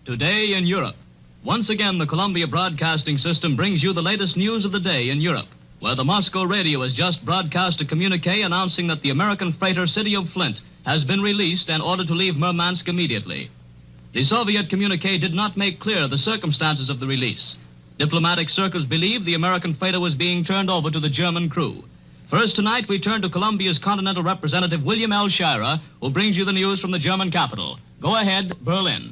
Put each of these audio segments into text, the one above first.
Today in Europe. Once again, the Columbia Broadcasting System brings you the latest news of the day in Europe, where the Moscow radio has just broadcast a communique announcing that the American freighter City of Flint has been released and ordered to leave Murmansk immediately. The Soviet communique did not make clear the circumstances of the release. Diplomatic circles believed the American freighter was being turned over to the German crew. First tonight, we turn to Columbia's Continental Representative William L. Shirer, who brings you the news from the German capital. Go ahead, Berlin.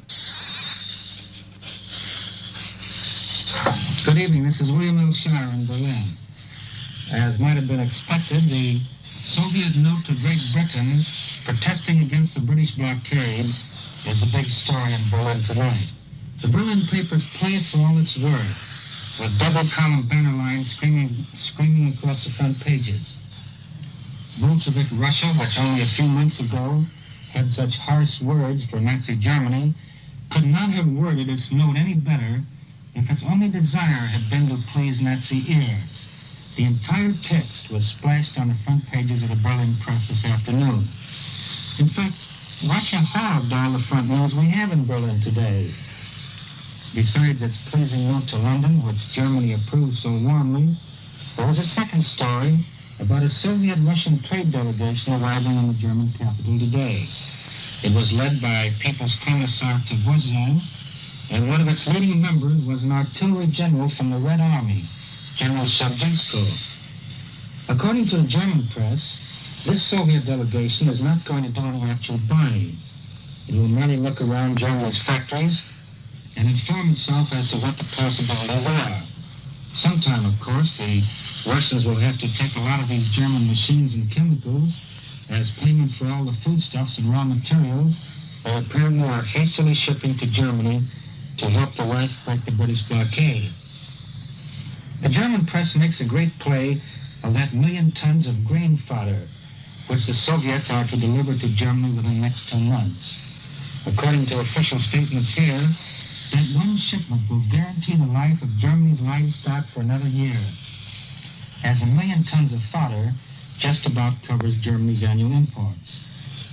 Good evening. This is William L. Shirer in Berlin. As might have been expected, the Soviet note to Great Britain protesting against the British blockade is the big story in Berlin tonight. The Berlin papers play it for all it's worth, with double-column banner lines screaming across the front pages. Bolshevik Russia, which only a few months ago had such harsh words for Nazi Germany, could not have worded its note any better if its only desire had been to please Nazi ears. The entire text was splashed on the front pages of the Berlin press this afternoon. In fact, Russia hogged all the front news we have in Berlin today. Besides its pleasing note to London, which Germany approved so warmly, there was a second story about a Soviet-Russian trade delegation arriving in the German capital today. It was led by People's Commissar to Voisin, and one of its leading members was an artillery general from the Red Army, General Shevchenko. According to the German press, this Soviet delegation is not going to do any actual buying. It will merely look around Germany's factories and inform itself as to what the possibilities are. Sometime, of course, the Russians will have to take a lot of these German machines and chemicals as payment for all the foodstuffs and raw materials they apparently are hastily shipping to Germany to help the Reich break the British blockade. The German press makes a great play of that 1 million tons of grain fodder, which the Soviets are to deliver to Germany within the next 2 months. According to official statements here, that one shipment will guarantee the life of Germany's livestock for another year, as 1 million tons of fodder just about covers Germany's annual imports.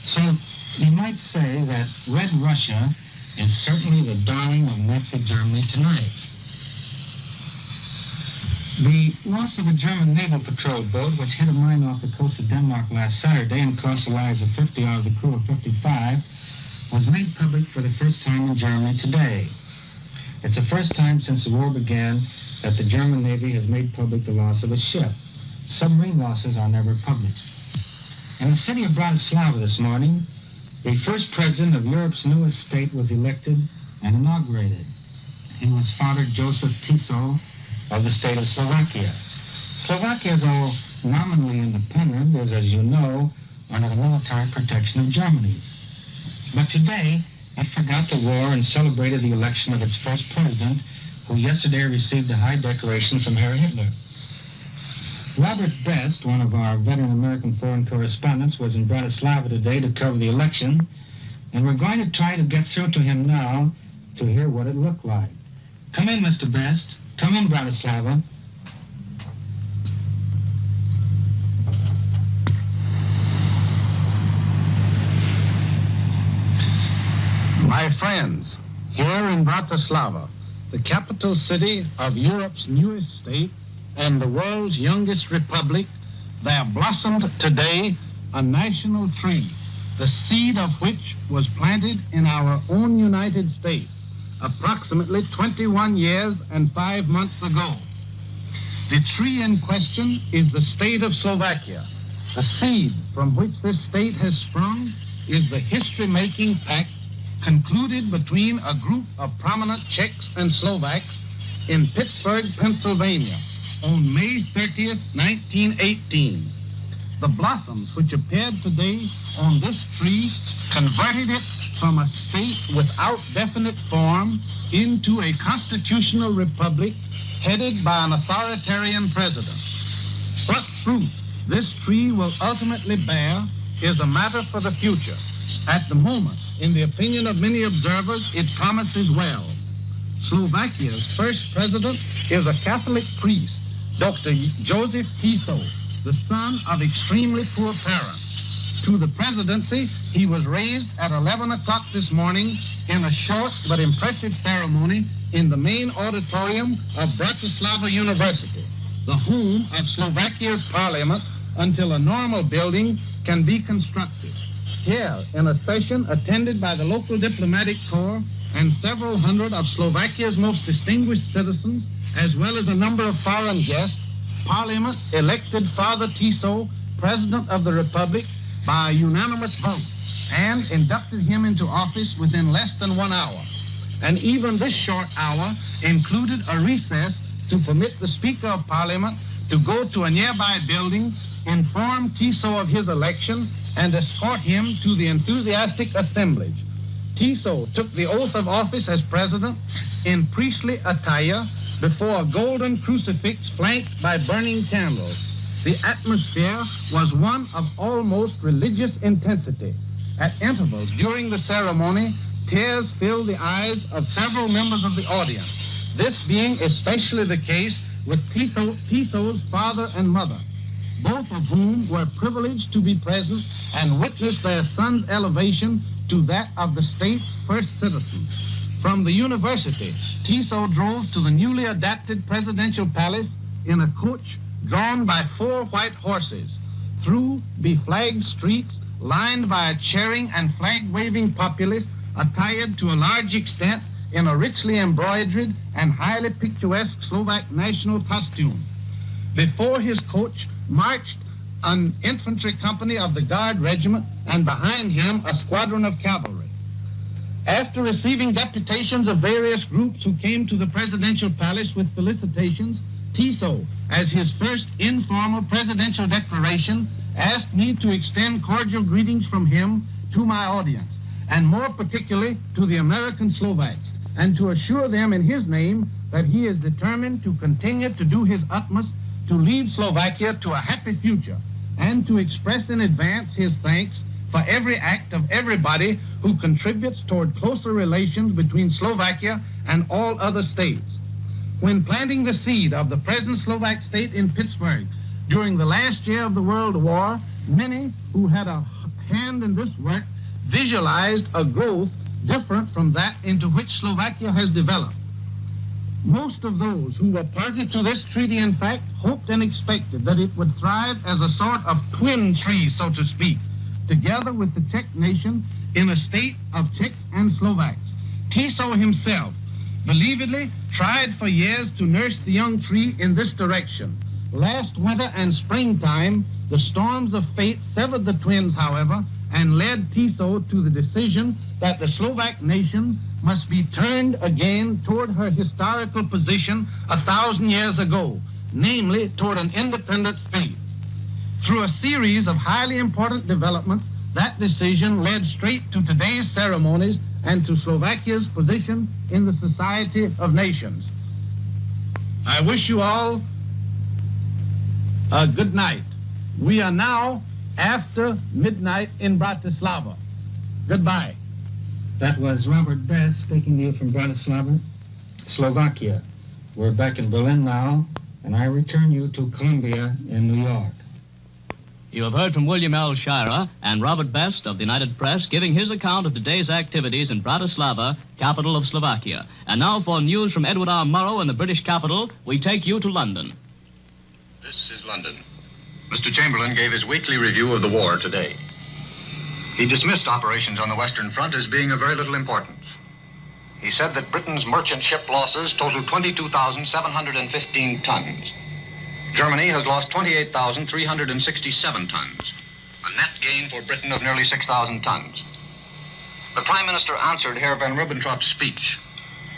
So you might say that Red Russia is certainly the darling of Nazi Germany tonight. The loss of a German naval patrol boat, which hit a mine off the coast of Denmark last Saturday and cost the lives of 50 out of the crew of 55, was made public for the first time in Germany today. It's the first time since the war began that the German Navy has made public the loss of a ship. Submarine losses are never published. In the city of Bratislava this morning, the first president of Europe's newest state was elected and inaugurated. He was Father Joseph Tiso of the state of Slovakia. Slovakia, though nominally independent, is, as you know, under the military protection of Germany. But today, it forgot the war and celebrated the election of its first president, who yesterday received a high decoration from Herr Hitler. Robert Best, one of our veteran American foreign correspondents, was in Bratislava today to cover the election, and we're going to try to get through to him now to hear what it looked like. Come in, Mr. Best. Come in, Bratislava. My friends, here in Bratislava, the capital city of Europe's newest state and the world's youngest republic, there blossomed today a national tree, the seed of which was planted in our own United States approximately 21 years and 5 months ago. The tree in question is the state of Slovakia. The seed from which this state has sprung is the history-making pact concluded between a group of prominent Czechs and Slovaks in Pittsburgh, Pennsylvania, on May 30th, 1918. The blossoms which appeared today on this tree converted it from a state without definite form into a constitutional republic headed by an authoritarian president. What fruit this tree will ultimately bear is a matter for the future. At the moment, in the opinion of many observers, it promises well. Slovakia's first president is a Catholic priest, Dr. Joseph Tiso, the son of extremely poor parents. To the presidency, he was raised at 11 o'clock this morning in a short but impressive ceremony in the main auditorium of Bratislava University, the home of Slovakia's parliament until a normal building can be constructed. Here, in a session attended by the local diplomatic corps and several hundred of Slovakia's most distinguished citizens, as well as a number of foreign guests, Parliament elected Father Tiso President of the Republic by a unanimous vote and inducted him into office within less than 1 hour. And even this short hour included a recess to permit the Speaker of Parliament to go to a nearby building, inform Tiso of his election, and escort him to the enthusiastic assemblage. Tiso took the oath of office as president in priestly attire before a golden crucifix flanked by burning candles. The atmosphere was one of almost religious intensity. At intervals during the ceremony, tears filled the eyes of several members of the audience, this being especially the case with Tiso's father and mother, both of whom were privileged to be present and witness their son's elevation to that of the state's first citizens. From the university, Tiso drove to the newly adapted presidential palace in a coach drawn by 4 white horses, through beflagged streets lined by a cheering and flag-waving populace attired to a large extent in a richly embroidered and highly picturesque Slovak national costume. Before his coach marched an infantry company of the Guard Regiment, and behind him a squadron of cavalry. After receiving deputations of various groups who came to the presidential palace with felicitations, Tiso, as his first informal presidential declaration, asked me to extend cordial greetings from him to my audience, and more particularly to the American Slovaks, and to assure them in his name that he is determined to continue to do his utmost to lead Slovakia to a happy future, and to express in advance his thanks for every act of everybody who contributes toward closer relations between Slovakia and all other states. When planting the seed of the present Slovak state in Pittsburgh during the last year of the World War, many who had a hand in this work visualized a growth different from that into which Slovakia has developed. Most of those who were party to this treaty, in fact, hoped and expected that it would thrive as a sort of twin tree, so to speak, together with the Czech nation in a state of Czechs and Slovaks. Tiso himself believedly tried for years to nurse the young tree in this direction. Last winter and springtime, the storms of fate severed the twins, however, and led Tiso to the decision that the Slovak nation must be turned again toward her historical position 1,000 years ago, namely toward an independent state. Through a series of highly important developments, that decision led straight to today's ceremonies and to Slovakia's position in the Society of Nations. I wish you all a good night. We are now after midnight in Bratislava. Goodbye. That was Robert Best speaking to you from Bratislava, Slovakia. We're back in Berlin now, and I return you to Columbia in New York. You have heard from William L. Shirer and Robert Best of the United Press giving his account of today's activities in Bratislava, capital of Slovakia. And now for news from Edward R. Murrow in the British capital, we take you to London. This is London. Mr. Chamberlain gave his weekly review of the war today. He dismissed operations on the Western Front as being of very little importance. He said that Britain's merchant ship losses totaled 22,715 tons. Germany has lost 28,367 tons, a net gain for Britain of nearly 6,000 tons. The Prime Minister answered Herr von Ribbentrop's speech.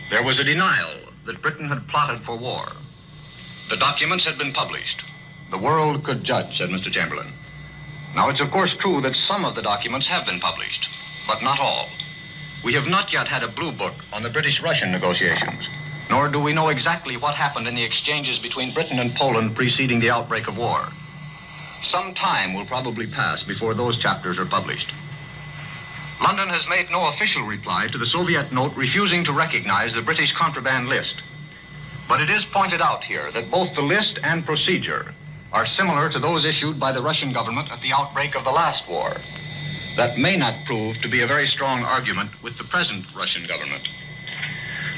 There was a denial that Britain had plotted for war. The documents had been published. The world could judge, said Mr. Chamberlain. Now, it's of course true that some of the documents have been published, but not all. We have not yet had a blue book on the British-Russian negotiations, nor do we know exactly what happened in the exchanges between Britain and Poland preceding the outbreak of war. Some time will probably pass before those chapters are published. London has made no official reply to the Soviet note refusing to recognize the British contraband list. But it is pointed out here that both the list and procedure are similar to those issued by the Russian government at the outbreak of the last war. that may not prove to be a very strong argument with the present Russian government.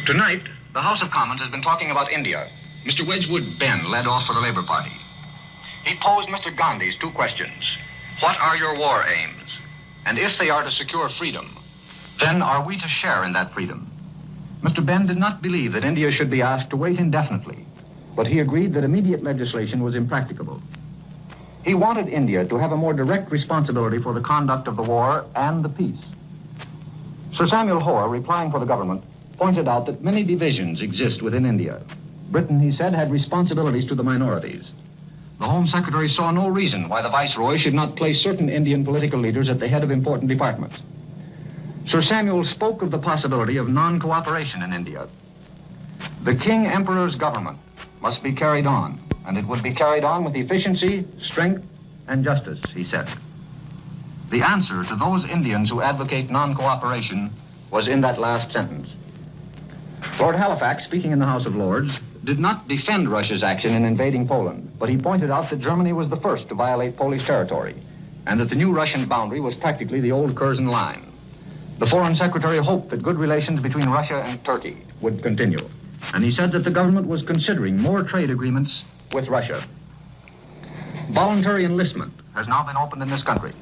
Tonight, the House of Commons has been talking about India. Mr. Wedgwood Benn led off for the Labour Party. He posed Mr. Gandhi's two questions. What are your war aims? And if they are to secure freedom, then are we to share in that freedom? Mr. Benn did not believe that India should be asked to wait indefinitely, but he agreed that immediate legislation was impracticable. He wanted India to have a more direct responsibility for the conduct of the war and the peace. Sir Samuel Hoare, replying for the government, pointed out that many divisions exist within India. Britain, he said, had responsibilities to the minorities. The Home Secretary saw no reason why the Viceroy should not place certain Indian political leaders at the head of important departments. Sir Samuel spoke of the possibility of non-cooperation in India. The King Emperor's government must be carried on, and it would be carried on with efficiency, strength, and justice, he said. The answer to those Indians who advocate non-cooperation was in that last sentence. Lord Halifax, speaking in the House of Lords, did not defend Russia's action in invading Poland, but he pointed out that Germany was the first to violate Polish territory, and that the new Russian boundary was practically the old Curzon line. The Foreign Secretary hoped that good relations between Russia and Turkey would continue, and he said that the government was considering more trade agreements with Russia. Voluntary enlistment has now been opened in this country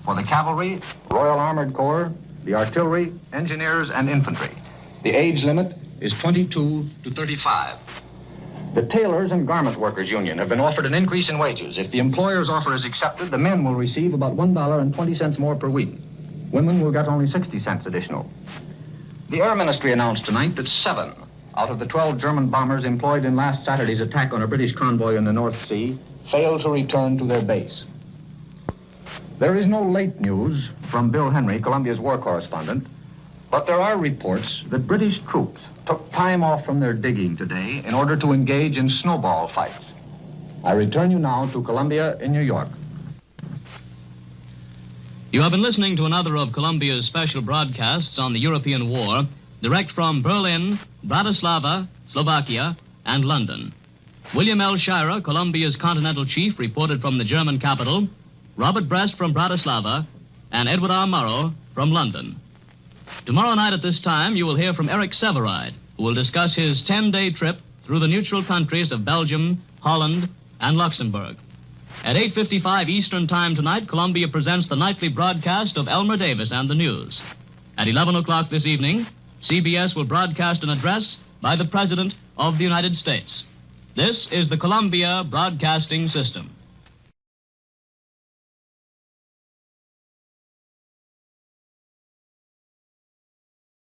for the cavalry, Royal Armored Corps, the artillery, engineers, and infantry. The age limit is 22 to 35. The Tailors and Garment Workers Union have been offered an increase in wages. If the employer's offer is accepted, the men will receive about $1.20 more per week. Women will get only 60 cents additional. The Air Ministry announced tonight that 7 out of the 12 German bombers employed in last Saturday's attack on a British convoy in the North Sea failed to return to their base. There is no late news from Bill Henry, Columbia's war correspondent, but there are reports that British troops took time off from their digging today in order to engage in snowball fights. I return you now to Columbia in New York. You have been listening to another of Columbia's special broadcasts on the European War, direct from Berlin, Bratislava, Slovakia, and London. William L. Shirer, Columbia's Continental Chief, reported from the German capital, Robert Brest from Bratislava, and Edward R. Murrow from London. Tomorrow night at this time, you will hear from Eric Sevareid, who will discuss his 10-day trip through the neutral countries of Belgium, Holland, and Luxembourg. At 8:55 Eastern Time tonight, Columbia presents the nightly broadcast of Elmer Davis and the news. At 11 o'clock this evening, CBS will broadcast an address by the President of the United States. This is the Columbia Broadcasting System.